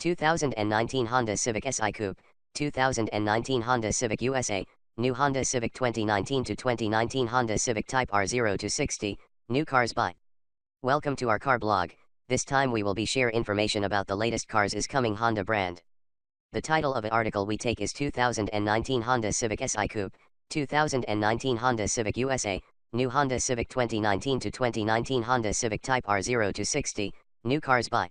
2019 Honda Civic Si Coupe, 2019 Honda Civic USA, new Honda Civic 2019 to 2019 Honda Civic Type R 0 to 60, new cars by. Welcome to our car blog. This time we will be share information about the latest cars is coming Honda brand. The title of the article we take is 2019 Honda Civic Si Coupe, 2019 Honda Civic USA, new Honda Civic 2019 to 2019 Honda Civic Type R 0 to 60, new cars by.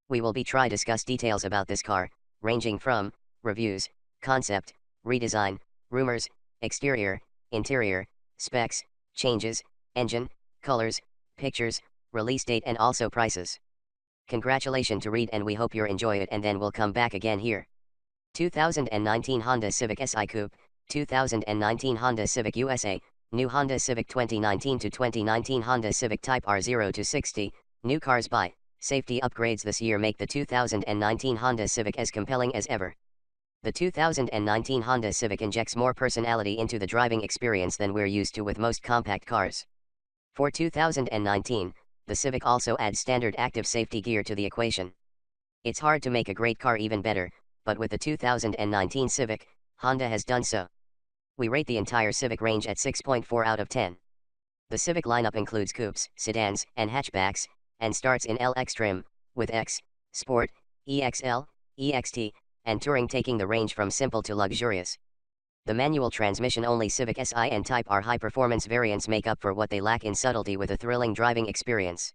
We will be try discuss details about this car, ranging from reviews, concept, redesign, rumors, exterior, interior, specs, changes, engine, colors, pictures, release date and also prices. Congratulations to read and we hope you enjoy it and then we'll come back again here. 2019 Honda Civic Si Coupe, 2019 Honda Civic USA, new Honda Civic 2019 to 2019 Honda Civic Type R 0 to 60, new cars by. Safety upgrades this year make the 2019 Honda Civic as compelling as ever. The 2019 Honda Civic injects more personality into the driving experience than we're used to with most compact cars. For 2019, the Civic also adds standard active safety gear to the equation. It's hard to make a great car even better, but with the 2019 Civic, Honda has done so. We rate the entire Civic range at 6.4 out of 10. The Civic lineup includes coupes, sedans, and hatchbacks, and starts in LX trim, with X, Sport, EXL, EXT, and Touring taking the range from simple to luxurious. The manual transmission-only Civic Si and Type R high-performance variants make up for what they lack in subtlety with a thrilling driving experience.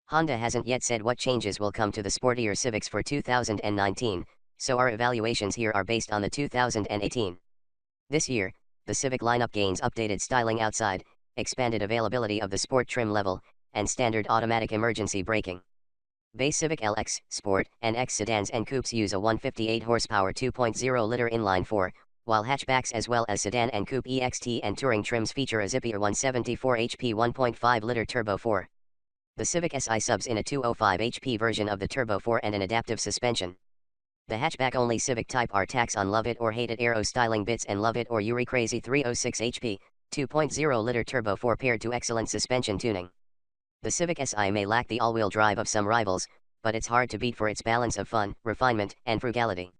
Honda hasn't yet said what changes will come to the sportier Civics for 2019, so our evaluations here are based on the 2018. This year, the Civic lineup gains updated styling outside, expanded availability of the Sport trim level, and standard automatic emergency braking. Base Civic LX, Sport, and X sedans and coupes use a 158 horsepower 2.0-liter inline-4, while hatchbacks as well as sedan and coupe EXT and Touring trims feature a zippier 174 HP 1.5-liter Turbo 4. The Civic Si subs in a 205 HP version of the Turbo 4 and an adaptive suspension. The hatchback-only Civic Type R tacks on love it or hate it aero styling bits and love it or Yuri crazy 306 HP, 2.0-liter Turbo 4 paired to excellent suspension tuning. The Civic Si may lack the all-wheel drive of some rivals, but it's hard to beat for its balance of fun, refinement, and frugality.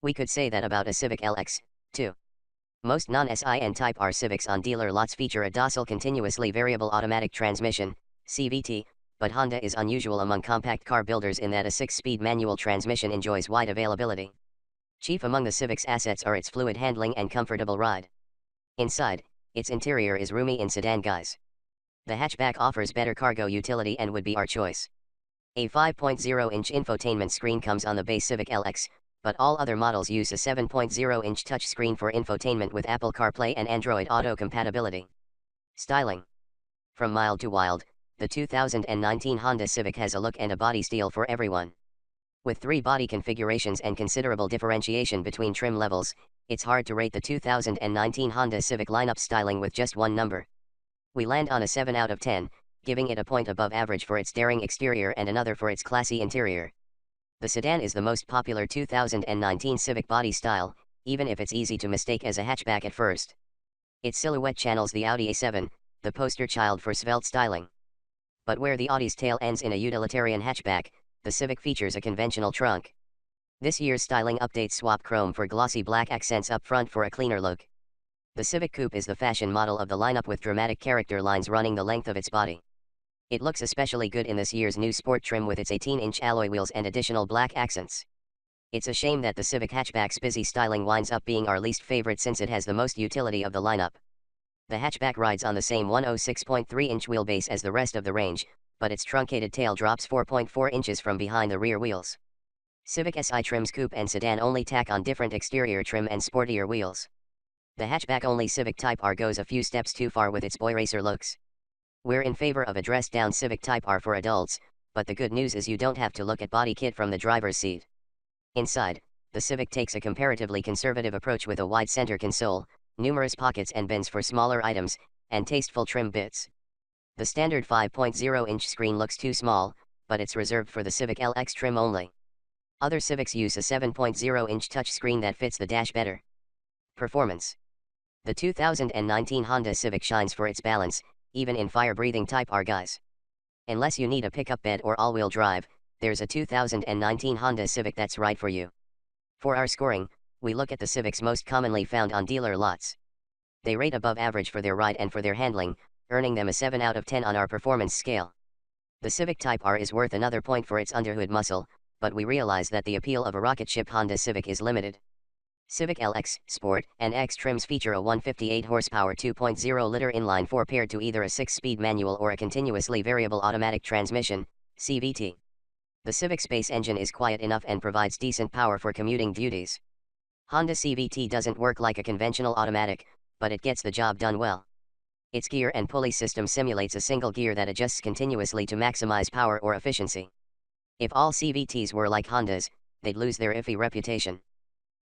We could say that about a Civic LX, too. Most non-Si and Type R Civics on dealer lots feature a docile continuously variable automatic transmission, CVT, but Honda is unusual among compact car builders in that a 6-speed manual transmission enjoys wide availability. Chief among the Civic's assets are its fluid handling and comfortable ride. Inside, its interior is roomy in sedan guise. The hatchback offers better cargo utility and would be our choice. A 5.0-inch infotainment screen comes on the base Civic LX, but all other models use a 7.0-inch touchscreen for infotainment with Apple CarPlay and Android Auto compatibility. Styling. From mild to wild, the 2019 Honda Civic has a look and a body style for everyone. With 3 body configurations and considerable differentiation between trim levels, it's hard to rate the 2019 Honda Civic lineup styling with just one number. We land on a 7 out of 10, giving it a point above average for its daring exterior and another for its classy interior. The sedan is the most popular 2019 Civic body style, even if it's easy to mistake as a hatchback at first. Its silhouette channels the Audi A7, the poster child for svelte styling. But where the Audi's tail ends in a utilitarian hatchback, the Civic features a conventional trunk. This year's styling updates swap chrome for glossy black accents up front for a cleaner look. The Civic Coupe is the fashion model of the lineup with dramatic character lines running the length of its body. It looks especially good in this year's new Sport trim with its 18-inch alloy wheels and additional black accents. It's a shame that the Civic hatchback's busy styling winds up being our least favorite since it has the most utility of the lineup. The hatchback rides on the same 106.3-inch wheelbase as the rest of the range, but its truncated tail drops 4.4 inches from behind the rear wheels. Civic Si trims coupe and sedan only tack on different exterior trim and sportier wheels. The hatchback-only Civic Type R goes a few steps too far with its boy racer looks. We're in favor of a dressed-down Civic Type R for adults, but the good news is you don't have to look at body kit from the driver's seat. Inside, the Civic takes a comparatively conservative approach with a wide center console, numerous pockets and bins for smaller items, and tasteful trim bits. The standard 5.0-inch screen looks too small, but it's reserved for the Civic LX trim only. Other Civics use a 7.0-inch touchscreen that fits the dash better. Performance. The 2019 Honda Civic shines for its balance, even in fire-breathing Type R guise. Unless you need a pickup bed or all-wheel drive, there's a 2019 Honda Civic that's right for you. For our scoring, we look at the Civics most commonly found on dealer lots. They rate above average for their ride and for their handling, earning them a 7 out of 10 on our performance scale. The Civic Type R is worth another point for its underhood muscle, but we realize that the appeal of a rocket ship Honda Civic is limited. Civic LX, Sport, and X trims feature a 158 horsepower 2.0-liter inline-4 paired to either a 6-speed manual or a continuously variable automatic transmission, CVT. The Civic Space engine is quiet enough and provides decent power for commuting duties. Honda CVT doesn't work like a conventional automatic, but it gets the job done well. Its gear and pulley system simulates a single gear that adjusts continuously to maximize power or efficiency. If all CVTs were like Hondas, they'd lose their iffy reputation.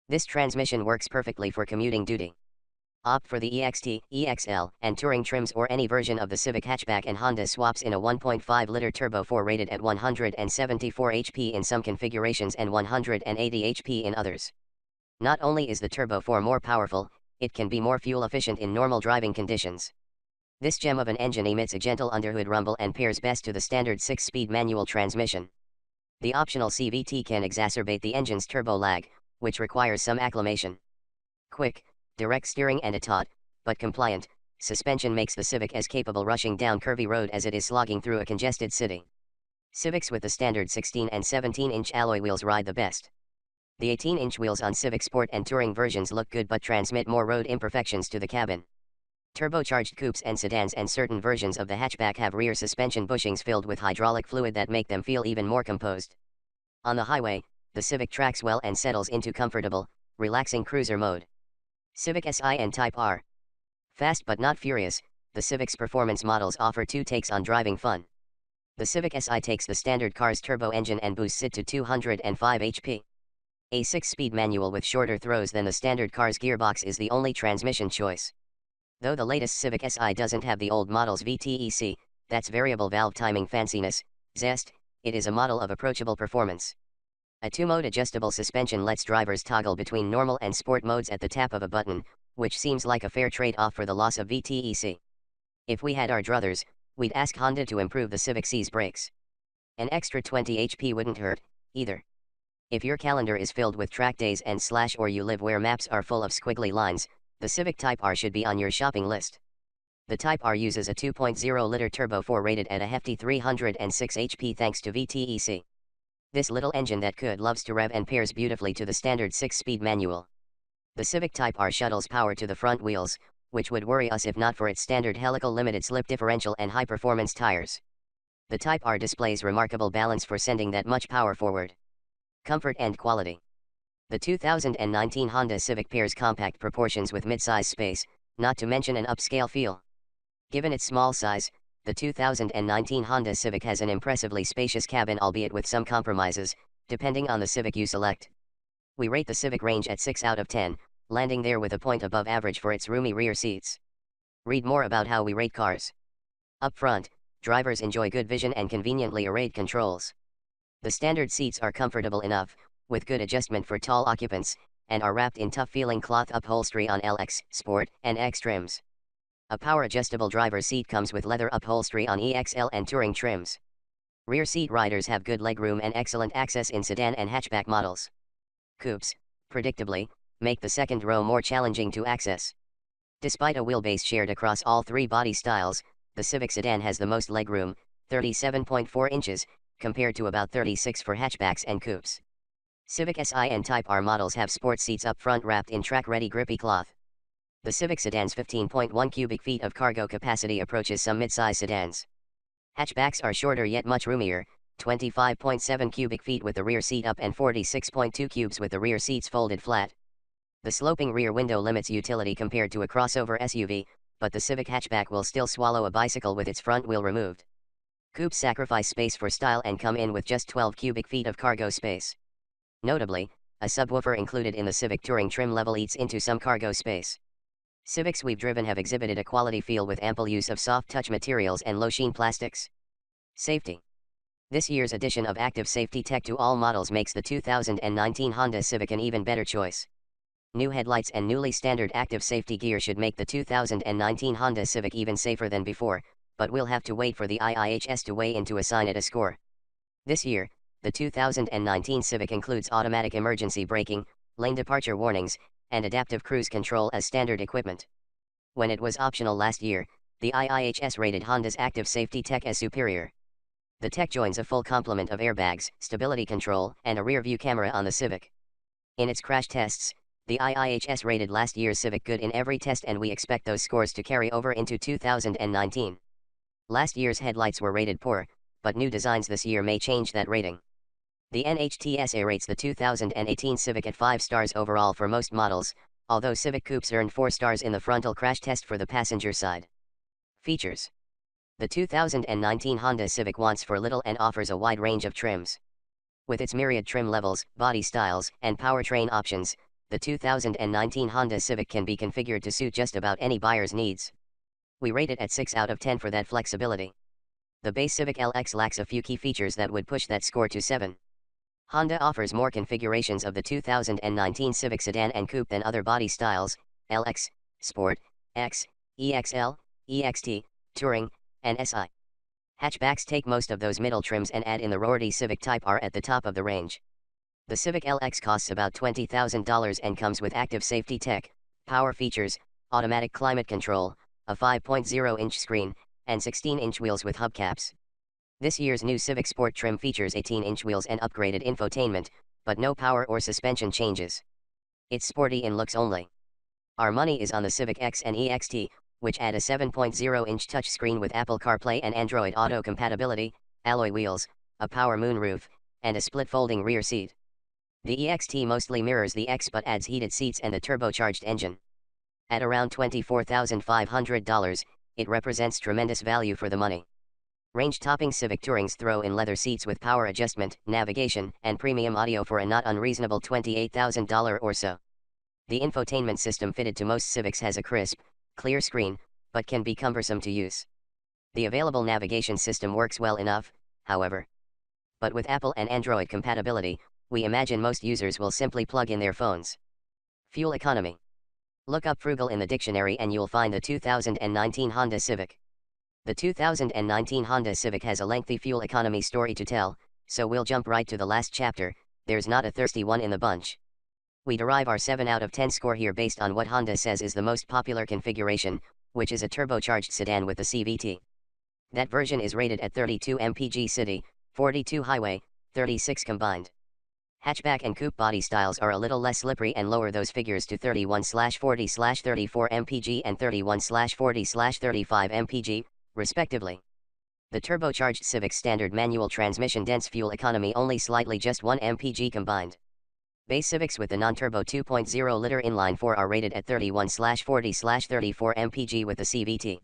This transmission works perfectly for commuting duty. Opt for the EXT, EXL, and Touring trims or any version of the Civic hatchback, and Honda swaps in a 1.5-liter Turbo 4 rated at 174 HP in some configurations and 180 HP in others. Not only is the Turbo 4 more powerful, it can be more fuel efficient in normal driving conditions. This gem of an engine emits a gentle underhood rumble and pairs best to the standard 6-speed manual transmission. The optional CVT can exacerbate the engine's turbo lag, which requires some acclimation. Quick, direct steering and a taut, but compliant, suspension makes the Civic as capable rushing down curvy road as it is slogging through a congested city. Civics with the standard 16 and 17-inch alloy wheels ride the best. The 18-inch wheels on Civic Sport and Touring versions look good but transmit more road imperfections to the cabin. Turbocharged coupes and sedans and certain versions of the hatchback have rear suspension bushings filled with hydraulic fluid that make them feel even more composed. On the highway, the Civic tracks well and settles into comfortable, relaxing cruiser mode. Civic Si and Type R. Fast but not furious, the Civic's performance models offer two takes on driving fun. The Civic Si takes the standard car's turbo engine and boosts it to 205 HP. A 6-speed manual with shorter throws than the standard car's gearbox is the only transmission choice. Though the latest Civic Si doesn't have the old model's VTEC, that's variable valve timing fanciness, zest, it is a model of approachable performance. A 2-mode adjustable suspension lets drivers toggle between normal and sport modes at the tap of a button, which seems like a fair trade-off for the loss of VTEC. If we had our druthers, we'd ask Honda to improve the Civic C's brakes. An extra 20 HP wouldn't hurt, either. If your calendar is filled with track days and / or you live where maps are full of squiggly lines, the Civic Type R should be on your shopping list. The Type R uses a 2.0-liter Turbo 4 rated at a hefty 306 HP thanks to VTEC. This little engine that could loves to rev and pairs beautifully to the standard 6-speed manual. The Civic Type R shuttles power to the front wheels, which would worry us if not for its standard helical limited slip differential and high-performance tires. The Type R displays remarkable balance for sending that much power forward. Comfort and quality. The 2019 Honda Civic pairs compact proportions with mid-size space, not to mention an upscale feel. Given its small size, the 2019 Honda Civic has an impressively spacious cabin, albeit with some compromises, depending on the Civic you select. We rate the Civic range at 6 out of 10, landing there with a point above average for its roomy rear seats. Read more about how we rate cars. Up front, drivers enjoy good vision and conveniently arrayed controls. The standard seats are comfortable enough, with good adjustment for tall occupants, and are wrapped in tough-feeling cloth upholstery on LX, Sport, and X trims. A power-adjustable driver's seat comes with leather upholstery on EXL and Touring trims. Rear seat riders have good legroom and excellent access in sedan and hatchback models. Coupes, predictably, make the second row more challenging to access. Despite a wheelbase shared across all three body styles, the Civic sedan has the most legroom, 37.4 inches, compared to about 36 for hatchbacks and coupes. Civic Si and Type R models have sport seats up front wrapped in track-ready grippy cloth. The Civic sedan's 15.1 cubic feet of cargo capacity approaches some mid-size sedans. Hatchbacks are shorter yet much roomier, 25.7 cubic feet with the rear seat up and 46.2 cubes with the rear seats folded flat. The sloping rear window limits utility compared to a crossover SUV, but the Civic hatchback will still swallow a bicycle with its front wheel removed. Coupes sacrifice space for style and come in with just 12 cubic feet of cargo space. Notably, a subwoofer included in the Civic Touring trim level eats into some cargo space. Civics we've driven have exhibited a quality feel with ample use of soft touch materials and low-sheen plastics. Safety. This year's addition of active safety tech to all models makes the 2019 Honda Civic an even better choice. New headlights and newly standard active safety gear should make the 2019 Honda Civic even safer than before, but we'll have to wait for the IIHS to weigh in to assign it a score. This year, The 2019 Civic includes automatic emergency braking, lane departure warnings, and adaptive cruise control as standard equipment. When it was optional last year, the IIHS rated Honda's active safety tech as superior. The tech joins a full complement of airbags, stability control, and a rear-view camera on the Civic. In its crash tests, the IIHS rated last year's Civic good in every test, and we expect those scores to carry over into 2019. Last year's headlights were rated poor, but new designs this year may change that rating. The NHTSA rates the 2018 Civic at 5 stars overall for most models, although Civic Coupes earned 4 stars in the frontal crash test for the passenger side. Features. The 2019 Honda Civic wants for little and offers a wide range of trims. With its myriad trim levels, body styles, and powertrain options, the 2019 Honda Civic can be configured to suit just about any buyer's needs. We rate it at 6 out of 10 for that flexibility. The base Civic LX lacks a few key features that would push that score to 7. Honda offers more configurations of the 2019 Civic sedan and coupe than other body styles: LX, Sport, X, EXL, EXT, Touring, and SI. Hatchbacks take most of those middle trims and add in the roarty Civic Type R at the top of the range. The Civic LX costs about $20,000 and comes with active safety tech, power features, automatic climate control, a 5.0-inch screen, and 16-inch wheels with hubcaps. This year's new Civic Sport trim features 18-inch wheels and upgraded infotainment, but no power or suspension changes. It's sporty in looks only. Our money is on the Civic X and EXT, which add a 7.0-inch touchscreen with Apple CarPlay and Android Auto compatibility, alloy wheels, a power moonroof, and a split folding rear seat. The EXT mostly mirrors the X but adds heated seats and a turbocharged engine. At around $24,500, it represents tremendous value for the money. Range-topping Civic Tourings throw in leather seats with power adjustment, navigation, and premium audio for a not unreasonable $28,000 or so. The infotainment system fitted to most Civics has a crisp, clear screen, but can be cumbersome to use. The available navigation system works well enough, however. But with Apple and Android compatibility, we imagine most users will simply plug in their phones. Fuel economy. Look up frugal in the dictionary and you'll find the 2019 Honda Civic. The 2019 Honda Civic has a lengthy fuel economy story to tell, so we'll jump right to the last chapter. There's not a thirsty one in the bunch. We derive our 7 out of 10 score here based on what Honda says is the most popular configuration, which is a turbocharged sedan with a CVT. That version is rated at 32 mpg city, 42 highway, 36 combined. Hatchback and coupe body styles are a little less slippery and lower those figures to 31/40/34 mpg and 31/40/35 mpg, respectively. The turbocharged Civic standard manual transmission dense fuel economy only slightly just 1 mpg combined. Base Civics with the non-turbo 2.0-liter inline-4 are rated at 31/40/34 mpg with the CVT.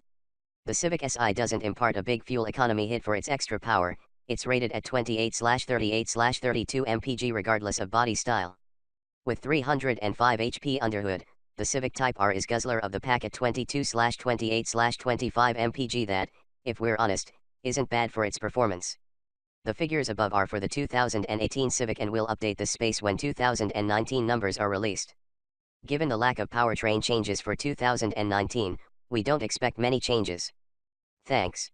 The Civic Si doesn't impart a big fuel economy hit for its extra power. It's rated at 28/38/32 mpg regardless of body style. With 305 HP underhood, the Civic Type R is guzzler of the pack at 22/28/25 mpg. That, if we're honest, isn't bad for its performance. The figures above are for the 2018 Civic and we'll update this space when 2019 numbers are released. Given the lack of powertrain changes for 2019, we don't expect many changes. Thanks.